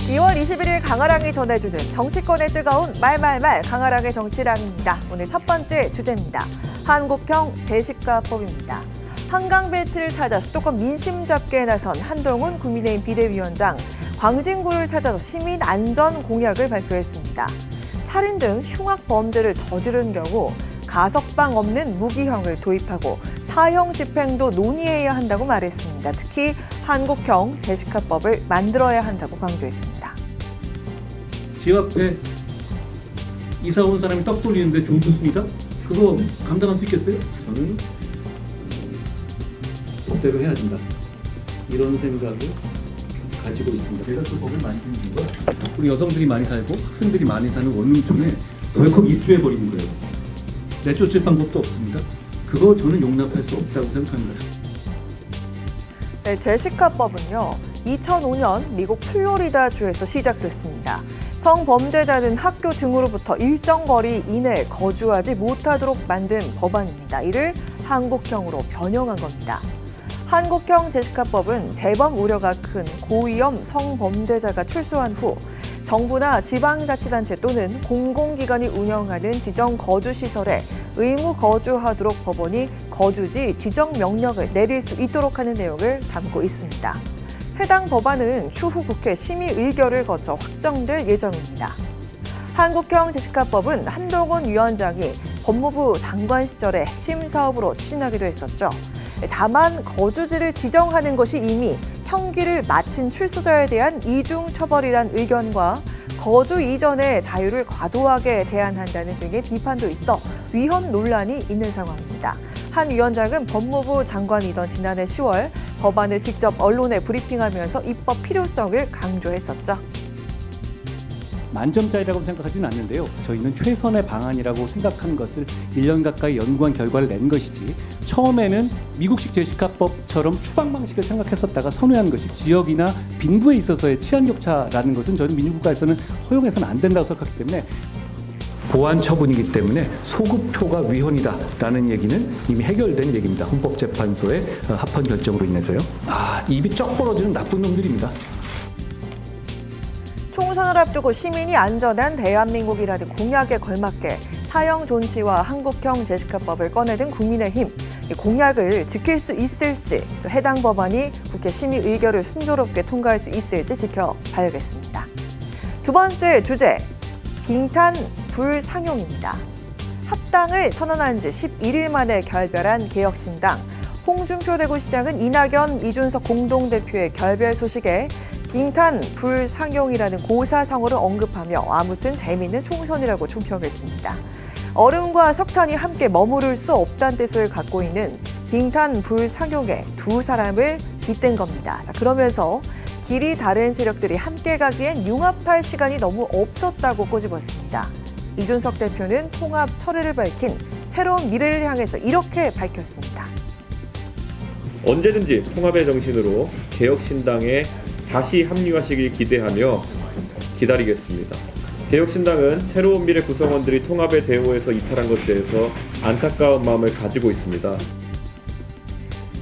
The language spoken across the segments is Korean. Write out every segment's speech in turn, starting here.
2월 21일 강아랑이 전해주는 정치권의 뜨거운 말말말 강아랑의 정치랑입니다. 오늘 첫 번째 주제입니다. 한국형 제시카법입니다. 한강 벨트를 찾아 수도권 민심 잡기에 나선 한동훈 국민의힘 비대위원장, 광진구를 찾아서 시민 안전 공약을 발표했습니다. 살인 등 흉악 범죄를 저지른 경우 가석방 없는 무기형을 도입하고 사형 집행도 논의해야 한다고 말했습니다. 특히 한국형 제시카법을 만들어야 한다고 강조했습니다. 집 앞에 이사 온 사람이 떡 돌리는데 좀 좋습니다. 그거 감당할 수 있겠어요? 저는 법대로 해야 된다. 이런 생각을 가지고 있습니다. 제가 그 법을 만든 이유가 우리 여성들이 많이 살고 학생들이 많이 사는 원룸촌에 덜컥 입주해버리는 거예요. 내쫓을 방법도 없습니다. 그거 저는 용납할 수 없다고 생각합니다. 네, 제시카법은요, 2005년 미국 플로리다주에서 시작됐습니다. 성범죄자는 학교 등으로부터 일정 거리 이내에 거주하지 못하도록 만든 법안입니다. 이를 한국형으로 변형한 겁니다. 한국형 제시카법은 재범 우려가 큰 고위험 성범죄자가 출소한 후 정부나 지방자치단체 또는 공공기관이 운영하는 지정 거주시설에 의무 거주하도록 법원이 거주지 지정 명령을 내릴 수 있도록 하는 내용을 담고 있습니다. 해당 법안은 추후 국회 심의 의결을 거쳐 확정될 예정입니다. 한국형 제시카법은 한동훈 위원장이 법무부 장관 시절에 핵심 사업으로 추진하기도 했었죠. 다만 거주지를 지정하는 것이 이미 형기를 마친 출소자에 대한 이중 처벌이란 의견과 거주 이전의 자유를 과도하게 제한한다는 등의 비판도 있어 위헌 논란이 있는 상황입니다. 한 위원장은 법무부 장관이던 지난해 10월 법안을 직접 언론에 브리핑하면서 입법 필요성을 강조했었죠. 만점짜리라고 생각하지는 않는데요. 저희는 최선의 방안이라고 생각한 것을 1년 가까이 연구한 결과를 낸 것이지, 처음에는 미국식 제시카법처럼 추방 방식을 생각했었다가 선회한 것이 지역이나 빈부에 있어서의 치안격차라는 것은 저는 민주국가에서는 허용해서는 안 된다고 생각하기 때문에, 보안 처분이기 때문에 소급표가 위헌이다라는 얘기는 이미 해결된 얘기입니다. 헌법재판소의 합헌 결정으로 인해서요. 입이 쩍 벌어지는 나쁜 놈들입니다. 총선을 앞두고 시민이 안전한 대한민국이라는 공약에 걸맞게 사형 존치와 한국형 제시카법을 꺼내든 국민의힘, 공약을 지킬 수 있을지, 또 해당 법안이 국회 심의 의결을 순조롭게 통과할 수 있을지 지켜봐야겠습니다. 두 번째 주제, 빙탄 불상용입니다. 합당을 선언한 지 11일 만에 결별한 개혁신당, 홍준표 대구시장은 이낙연, 이준석 공동대표의 결별 소식에 빙탄 불상용이라는 고사성어를 언급하며 아무튼 재미있는 총선이라고 총평했습니다. 얼음과 석탄이 함께 머무를 수 없다는 뜻을 갖고 있는 빙탄 불상용에 두 사람을 빗댄 겁니다. 그러면서 길이 다른 세력들이 함께 가기엔 융합할 시간이 너무 없었다고 꼬집었습니다. 이준석 대표는 통합 철회를 밝힌 새로운 미래를 향해서 이렇게 밝혔습니다. 언제든지 통합의 정신으로 개혁신당에 다시 합류하시길 기대하며 기다리겠습니다. 개혁신당은 새로운 미래 구성원들이 통합의 대우에서 이탈한 것에 대해서 안타까운 마음을 가지고 있습니다.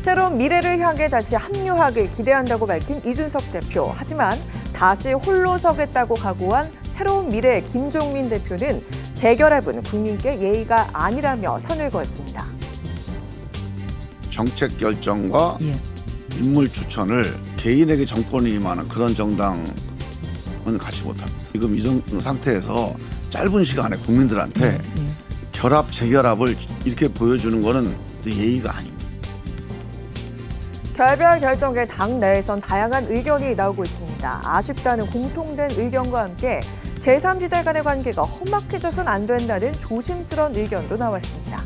새로운 미래를 향해 다시 합류하길 기대한다고 밝힌 이준석 대표. 하지만 다시 홀로 서겠다고 각오한 새로운 미래의 김종민 대표는 재결합은 국민께 예의가 아니라며 선을 그었습니다. 정책 결정과 인물 추천을 개인에게 정권이 임하는 그런 정당은 갖지 못합니다. 지금 이 상태에서 짧은 시간에 국민들한테 결합, 재결합을 이렇게 보여주는 거는 예의가 아닙니다. 결별 결정에 당 내에선 다양한 의견이 나오고 있습니다. 아쉽다는 공통된 의견과 함께 제3지대 간의 관계가 험악해져선 안 된다는 조심스러운 의견도 나왔습니다.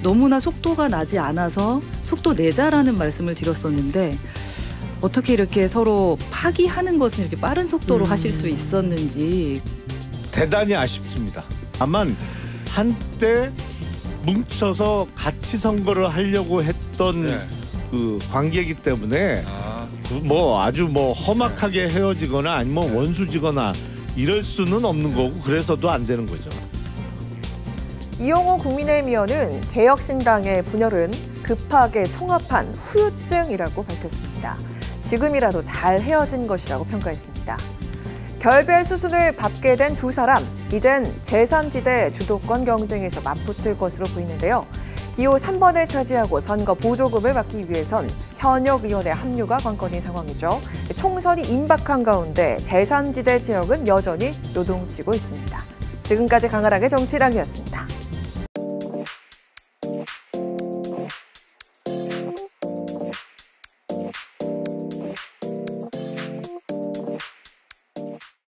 너무나 속도가 나지 않아서 속도 내자라는 말씀을 드렸었는데, 어떻게 이렇게 서로 파기하는 것은 이렇게 빠른 속도로 하실 수 있었는지 대단히 아쉽습니다. 다만 한때 뭉쳐서 같이 선거를 하려고 했던 그 관계이기 때문에 아주 험악하게 헤어지거나 아니면 원수지거나 이럴 수는 없는 거고, 그래서도 안 되는 거죠. 이용호 국민의힘 의원은 개혁신당의 분열은 급하게 통합한 후유증이라고 밝혔습니다. 지금이라도 잘 헤어진 것이라고 평가했습니다. 결별 수순을 밟게 된 두 사람, 이젠 제3지대 주도권 경쟁에서 맞붙을 것으로 보이는데요. 기호 3번을 차지하고 선거 보조금을 받기 위해선 현역의원의 합류가 관건인 상황이죠. 총선이 임박한 가운데 제3지대 지역은 여전히 요동치고 있습니다. 지금까지 강하락의 정치락이었습니다.